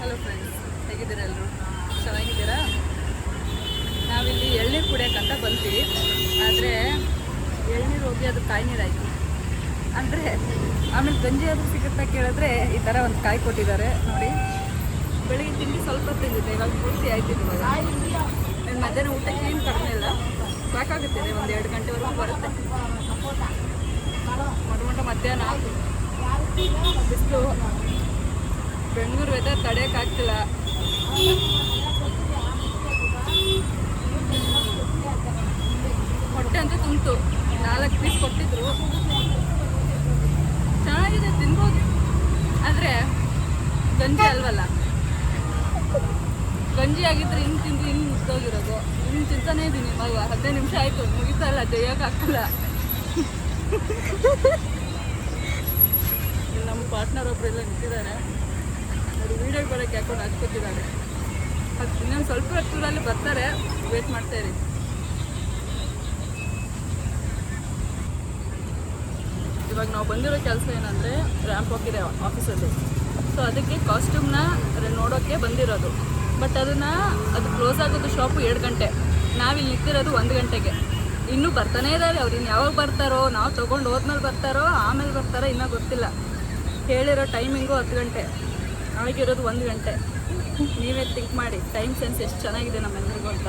Hello friends, ಹೇಗಿದ್ದೀರಾ ಎಲ್ಲರೂ? ಚೆನ್ನಾಗಿದ್ದೀರಾ? ನಾವಿಲ್ಲಿ ಎಳ್ನೀರು ಕುಡಿಯೋಕ್ಕಂತ ಬಂದ್ವಿ. ಆದರೆ ಎಳ್ನೀರು ಹೋಗಿ ಅದು ಕಾಯಿ ನೀರಾಯಿತು. ಅಂದರೆ ಆಮೇಲೆ ಗಂಜಿ ಆದರೂ ಸಿಗುತ್ತಾ ಕೇಳಿದ್ರೆ ಈ ಥರ ಒಂದು ಕಾಯಿ ಕೊಟ್ಟಿದ್ದಾರೆ ನೋಡಿ. ಬೆಳಿಗ್ಗೆ ತಿಂಡಿ ಸ್ವಲ್ಪ ತಿಂದಿದ್ದೆ, ಇವಾಗ ಪೂರ್ತಿ ಆಯ್ತಿತ್ತು. ಇವಾಗ ಮಧ್ಯಾಹ್ನ ಊಟಕ್ಕೆ ಏನು ಕಡಿಮೆ ಇಲ್ಲ, ಸಾಕಾಗುತ್ತೆ. ಒಂದು 2 ಗಂಟೆವರೆಗೂ ಬರುತ್ತೆ. ಮೊಟ್ಟ ಮಧ್ಯಾಹ್ನ ಬಿಸಿಲು, ಬೆಂಗಳೂರು ವೆದರ್ ತಡೆಯೋಕ್ಕಾಗ್ತಿಲ್ಲ. ಹೊಟ್ಟೆ ಅಂತೂ ತುಂಬಿತು. 4 ಪೀಸ್ ಕೊಟ್ಟಿದ್ರು, ಚೆನ್ನಾಗಿದೆ, ತಿನ್ಬೋದು. ಆದರೆ ಗಂಜಿ ಅಲ್ವಲ್ಲ. ಗಂಜಿ ಆಗಿದ್ರೆ ಇನ್ನು ತಿಂದು ಇನ್ನು ಮುಗ್ದೋಗಿರೋದು. ಇನ್ನು ತಿಂತಾನೇ ಇದ್ದೀನಿ. ಇವಾಗ 15 ನಿಮಿಷ ಆಯಿತು, ಮುಗಿತಾ ಇಲ್ಲ, ತೆಗಿಯೋಕ್ಕಾಗ್ತಿಲ್ಲ. ಇಲ್ಲಿ ನಮ್ಮ ಪಾರ್ಟ್ನರ್ ಒಬ್ಬರೆಲ್ಲ ನಿಂತಿದ್ದಾರೆ. ಅವರು ವೀಡಿಯೋಗೆ ಬರೋಕ್ಕೆ ಯಾಕೊಂಡು ಹಾಕ್ಕೊತಿದ್ದಾರೆ. ಅದು ಇನ್ನೊಂದು ಸ್ವಲ್ಪ ಹೊತ್ತಲ್ಲಿ ಬರ್ತಾರೆ, ವೇಟ್ ಮಾಡ್ತಾಯಿರಿ. ಇವಾಗ ನಾವು ಬಂದಿರೋ ಕೆಲಸ ಏನಂದರೆ ರ್ಯಾಂಪ್ ವಾಕ್ ಇದೆ ಆಫೀಸಲ್ಲಿ. ಸೊ ಅದಕ್ಕೆ ಕಾಸ್ಟ್ಯೂಮ್ನ ನೋಡೋಕ್ಕೆ ಬಂದಿರೋದು. ಬಟ್ ಅದು ಕ್ಲೋಸ್ ಆಗೋದು ಶಾಪು 2 ಗಂಟೆ. ನಾವಿಲ್ಲಿ ನಿಂತಿರೋದು 1 ಗಂಟೆಗೆ. ಇನ್ನೂ ಬರ್ತಾನೇ ಇದ್ದಾರೆ. ಅವ್ರು ಇನ್ನು ಯಾವಾಗ ಬರ್ತಾರೋ, ನಾವು ತೊಗೊಂಡು ಹೋದ್ಮೇಲೆ ಬರ್ತಾರೋ, ಆಮೇಲೆ ಬರ್ತಾರೋ ಇನ್ನೂ ಗೊತ್ತಿಲ್ಲ. ಹೇಳಿರೋ ಟೈಮಿಂಗು 10 ಗಂಟೆ, ಆಗಿರೋದು 1 ಗಂಟೆ. ನೀವೇ ಥಿಂಕ್ ಮಾಡಿ, ಟೈಮ್ ಸೆನ್ಸ್ ಎಷ್ಟು ಚೆನ್ನಾಗಿದೆ ನಮ್ಮೆಲ್ಲರಿಗೂ ಅಂತ.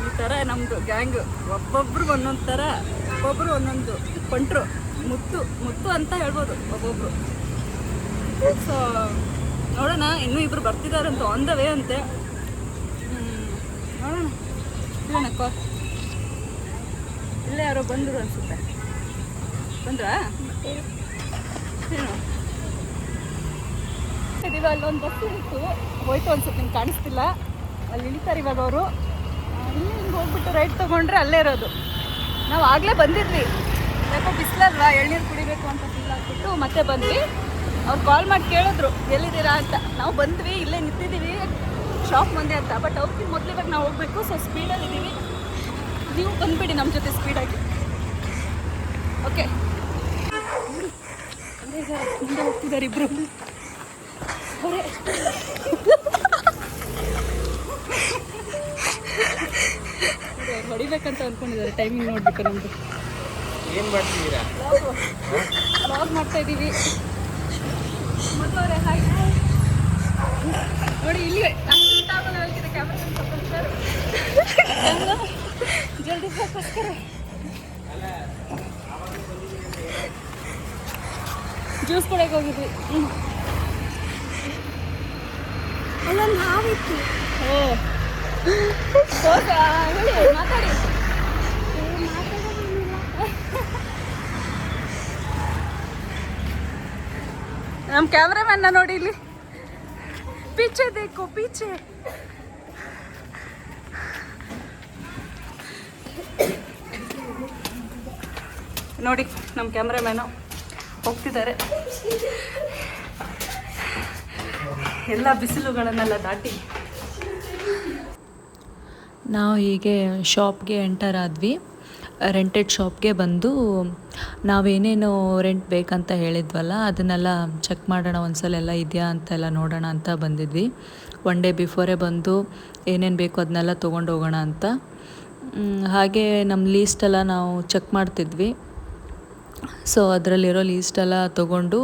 ಈ ಥರ ನಮ್ಮದು ಗ್ಯಾಂಗು. ಒಬ್ಬೊಬ್ರು ಒಂದೊಂದು ಥರ, ಒಬ್ಬೊಬ್ಬರು ಒಂದೊಂದು ಕೊಂಟ್ರು. ಮುತ್ತು ಅಂತ ಹೇಳ್ಬೋದು ಒಬ್ಬೊಬ್ಬರು. ಸೊ ನೋಡೋಣ, ಇನ್ನೂ ಇಬ್ಬರು ಬರ್ತಿದ್ದಾರಂತ, ಆನ್ ದ ವೇ ಅಂತೆ. ನೋಡೋಣ. ಏನಕ್ಕ ಇಲ್ಲೇ ಯಾರೋ ಬಂದರು ಅನಿಸುತ್ತೆ. ಬಂದ್ರಾ? ಏನು ಇದೀವ, ಅಲ್ಲೊಂದು ಬಸ್ ಇತ್ತು, ಹೋಯ್ತು ಅನ್ಸುತ್ತೆ, ನಿಮ್ಗೆ ಕಾಣಿಸ್ತಿಲ್ಲ. ಅಲ್ಲಿ ಇಳಿತಾರೆ ಇವಾಗ ಅವರು. ಇಲ್ಲಿ ಹಿಂಗೆ ಹೋಗ್ಬಿಟ್ಟು ರೈಟ್ ತೊಗೊಂಡ್ರೆ ಅಲ್ಲೇ ಇರೋದು. ನಾವು ಆಗಲೇ ಬಂದಿದ್ವಿ, ಯಾಕೋ ಬಿಸಿಲಲ್ವಾ, ಎಳ್ನೀರು ಕುಡಿಬೇಕು ಅಂತ ಫೀಲ್ ಆಗ್ಬಿಟ್ಟು ಮತ್ತೆ ಬಂದ್ವಿ. ಅವ್ರು ಕಾಲ್ ಮಾಡಿ ಕೇಳಿದ್ರು ಎಲ್ಲಿದ್ದೀರಾ ಅಂತ. ನಾವು ಬಂದ್ವಿ, ಇಲ್ಲೇ ನಿಂತಿದ್ದೀವಿ ಶಾಪ್ ಮುಂದೆ ಅಂತ. ಬಟ್ ಅವ್ರಿಗೆ ಮೊದಲು ಇವಾಗ ನಾವು ಹೋಗಬೇಕು. ಸೊ ಸ್ಪೀಡಲ್ಲಿ ಇದ್ದೀವಿ, ನೀವು ಬಂದುಬಿಡಿ ನಮ್ಮ ಜೊತೆ ಸ್ಪೀಡಾಗಿ. ಓಕೆ, ಮುಂದೆ ಹೋಗ್ತಿದ್ದಾರೆ ಇಬ್ಬರು. ಅವರೇ ಹೊಡಿಬೇಕಂತ ಅಂದ್ಕೊಂಡಿದ್ದಾರೆ. ಟೈಮಿಂಗ್ ನೋಡ್ಬೇಕು ನಮ್ಮದು. ಏನು ಮಾಡ್ತಿದ್ದೀರಾ? ವ್ಲಾಗ್ ಮಾಡ್ತಾ ಇದ್ದೀವಿ. ಮೊದಲವರೇ ಹಾಗೆ ನೋಡಿ, ಇಲ್ಲಿ ಕ್ಯಾಮ್ರಾ ಜಲ್ದಿ ಸಾಕೋಸ್ಕರ ಜ್ಯೂಸ್ ಕೊಡಕ್ಕೆ ಹೋಗಿದ್ವಿ. ಅಲ್ಲೊಂದು ಹಾವಿತ್ತು. ಮಾತಾಡಿ. ನಮ್ಮ ಕ್ಯಾಮ್ರಾಮನ್ನ ನೋಡಿ ಇಲ್ಲಿ. ಪೀಚೆ ದೇಖೋ, ಪೀಚೆ. ನೋಡಿ ನಮ್ಮ ಕ್ಯಾಮ್ರಾಮ್ಯಾನು ಹೋಗ್ತಿದ್ದಾರೆ. ಎಲ್ಲ ಬಿಸಿಲುಗಳನ್ನೆಲ್ಲ ದಾಟಿ ನಾವು ಹೀಗೆ ಶಾಪ್ಗೆ ಎಂಟರ್ ಆದ್ವಿ. ರೆಂಟೆಡ್ ಶಾಪ್ಗೆ ಬಂದು ನಾವೇನೇನು ರೆಂಟ್ ಬೇಕಂತ ಹೇಳಿದ್ವಲ್ಲ ಅದನ್ನೆಲ್ಲ ಚೆಕ್ ಮಾಡೋಣ, ಒಂದ್ಸಲ ಎಲ್ಲ ಇದೆಯಾ ಅಂತೆಲ್ಲ ನೋಡೋಣ ಅಂತ ಬಂದಿದ್ವಿ. 1 ಡೇ ಬಿಫೋರೇ ಬಂದು ಏನೇನು ಬೇಕು ಅದನ್ನೆಲ್ಲ ತೊಗೊಂಡು ಹೋಗೋಣ ಅಂತ. ಹಾಗೆ ನಮ್ಮ ಲೀಸ್ಟೆಲ್ಲ ನಾವು ಚೆಕ್ ಮಾಡ್ತಿದ್ವಿ. ಸೊ ಅದರಲ್ಲಿರೋ ಲೀಸ್ಟೆಲ್ಲ ತೊಗೊಂಡು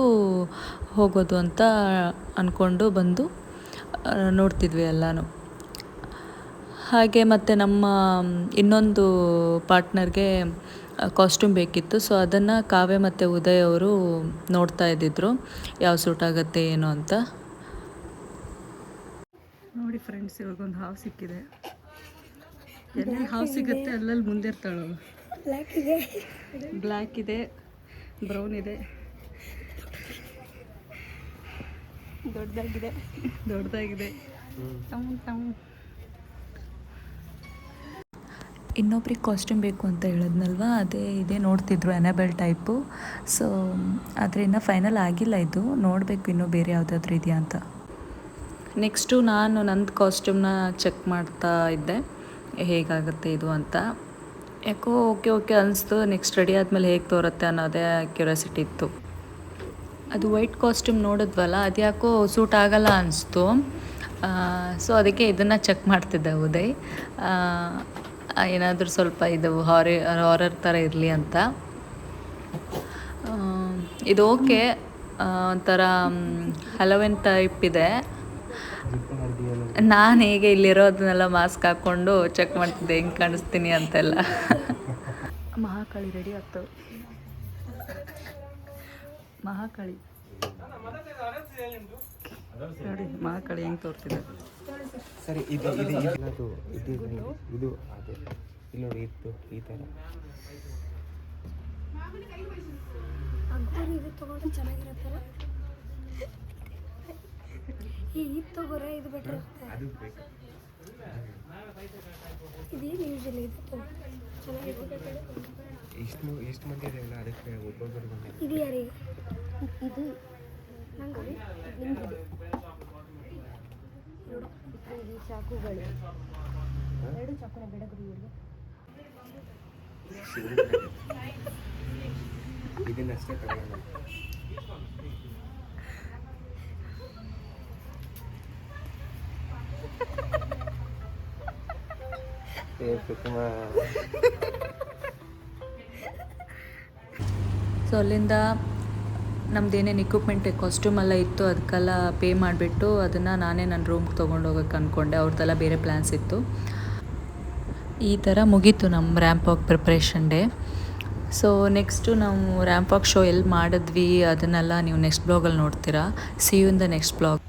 ಹೋಗೋದು ಅಂತ ಅಂದ್ಕೊಂಡು ಬಂದು ನೋಡ್ತಿದ್ವಿ ಎಲ್ಲನೂ. ಹಾಗೆ ಮತ್ತು ನಮ್ಮ ಇನ್ನೊಂದು ಪಾರ್ಟ್ನರ್ಗೆ ಕಾಸ್ಟ್ಯೂಮ್ ಬೇಕಿತ್ತು. ಸೊ ಅದನ್ನು ಕಾವ್ಯ ಮತ್ತು ಉದಯ್ ಅವರು ನೋಡ್ತಾ ಇದ್ದಿದ್ರು, ಯಾವ ಸೂಟ್ ಆಗುತ್ತೆ ಏನು ಅಂತ. ನೋಡಿ ಫ್ರೆಂಡ್ಸ್, ಇವಾಗೊಂದು ಹಾವು ಸಿಕ್ಕಿದೆ. ಎಲ್ಲೆಲ್ಲಿ ಹಾವು ಸಿಗುತ್ತೆ ಅಲ್ಲಲ್ಲಿ ಮುಂದೆ ಇರ್ತಾಳು. ಬ್ಲ್ಯಾಕ್ ಇದೆ, ಬ್ರೌನ್ ಇದೆ, ದೊಡ್ಡದಾಗಿದೆ. ಇನ್ನೊಬ್ರಿಗೆ ಕಾಸ್ಟ್ಯೂಮ್ ಬೇಕು ಅಂತ ಹೇಳಿದ್ನಲ್ವ, ಇದೇ ನೋಡ್ತಿದ್ರು, ಎನಬೆಲ್ ಟೈಪು. ಸೊ ಆದರೆ ಇನ್ನೂ ಫೈನಲ್ ಆಗಿಲ್ಲ, ಇದು ನೋಡಬೇಕು ಇನ್ನೂ ಬೇರೆ ಯಾವುದಾದ್ರೂ ಇದೆಯಾ ಅಂತ. ನೆಕ್ಸ್ಟು ನಾನು ನಂದು ಕಾಸ್ಟ್ಯೂಮ್ನ ಚೆಕ್ ಮಾಡ್ತಾ ಇದ್ದೆ, ಹೇಗಾಗುತ್ತೆ ಇದು ಅಂತ. ಯಾಕೋ ಓಕೆ ಅನಿಸ್ತು. ನೆಕ್ಸ್ಟ್ ರೆಡಿ ಆದಮೇಲೆ ಹೇಗೆ ತೋರುತ್ತೆ ಅನ್ನೋದೇ ಕ್ಯೂರಿಯಾಸಿಟಿ ಇತ್ತು. ಅದು ವೈಟ್ ಕಾಸ್ಟ್ಯೂಮ್ ನೋಡಿದ್ವಲ್ಲ ಅದು ಯಾಕೋ ಸೂಟ್ ಆಗಲ್ಲ ಅನಿಸ್ತು. ಸೊ ಅದಕ್ಕೆ ಇದನ್ನು ಚೆಕ್ ಮಾಡ್ತಿದ್ದೆ ಉದಯ್, ಏನಾದರೂ ಸ್ವಲ್ಪ ಇದು ಹಾರರ್ ಥರ ಇರಲಿ ಅಂತ. ಇದು ಓಕೆ, ಒಂಥರ ಹಲವೆನ್ ಟೈಪ್ ಇದೆ. ನಾನು ಹೇಗೆ ಇಲ್ಲಿರೋದನ್ನೆಲ್ಲ ಮಾಸ್ಕ್ ಹಾಕ್ಕೊಂಡು ಚೆಕ್ ಮಾಡ್ತಿದ್ದೆ ಹೆಂಗೆ ಕಾಣಿಸ್ತೀನಿ ಅಂತೆಲ್ಲ. ಮಹಾಕಾಳಿ ರೆಡಿ ಆಗ್ತವೆ. ಮಹಾಕಾಳಿ ನೋಡಿ, ಮಹಾಕಾಳಿ ಹೆಂಗೆ ತೋರ್ತಿದೆ. ಸರಿ, ಇದು ಇದು ಇದು ಇದು ಅದೇ ಇಲ್ಲಿ ನೋಡಿ, ಇತ್ತು ಈ ಥರ. ಅಗ್ಬೋರಿ ಇದು ತೊಗೊಂಡ್ರೆ ಚೆನ್ನಾಗಿರುತ್ತಲ್ಲ. ಇದು ತಗೋರೆ, ಇದು ಬೆಟರ್ ಇರುತ್ತೆ. ಅದು ಬೇಕು. ಇದೇನು ಯೂಶಲಿ ಇದು ಚೆನ್ನಾಗಿರುತ್ತೆ. ಎಷ್ಟು ಮಂದಿ ಇದೆಯಲ್ಲ, ಅದಕ್ಕೆ ಒಬ್ಬೊಬ್ಬರು ಬಂದಿದೆ. ಇದು ಯಾರಿಗೆ? ಇದು ನಂಗೆ ನಿಮ್ದು ನೋಡು, ಈ ಚಾಕುಗಳು 2 ಚಾಕುನ ಬೆಡಗ್ರಿ ಇವ್ರಿಗೆ. ಇದನ್ನಷ್ಟೇ ತಗೊಳ್ಳೋಣ. ಸೊ ಅಲ್ಲಿಂದ ನಮ್ದು ಏನೇನು ಇಕ್ವಿಪ್ಮೆಂಟ್ ಕಾಸ್ಟ್ಯೂಮ್ ಎಲ್ಲ ಇತ್ತು ಅದಕ್ಕೆಲ್ಲ ಪೇ ಮಾಡಿಬಿಟ್ಟು ಅದನ್ನು ನಾನೇ ನನ್ನ ರೂಮ್ಗೆ ತೊಗೊಂಡು ಹೋಗೋಕ್ಕೆ ಅಂದ್ಕೊಂಡೆ. ಅವ್ರದ್ದೆಲ್ಲ ಬೇರೆ ಪ್ಲ್ಯಾನ್ಸ್ ಇತ್ತು. ಈ ಥರ ಮುಗೀತು ನಮ್ಮ ramp walk preparation day. So next ನಾವು ರ್ಯಾಂಪ್ ವಾಕ್ ಶೋ ಎಲ್ಲಿ ಮಾಡಿದ್ವಿ ಅದನ್ನೆಲ್ಲ ನೀವು ನೆಕ್ಸ್ಟ್ ಬ್ಲಾಗಲ್ಲಿ ನೋಡ್ತೀರಾ. See you in the next blog.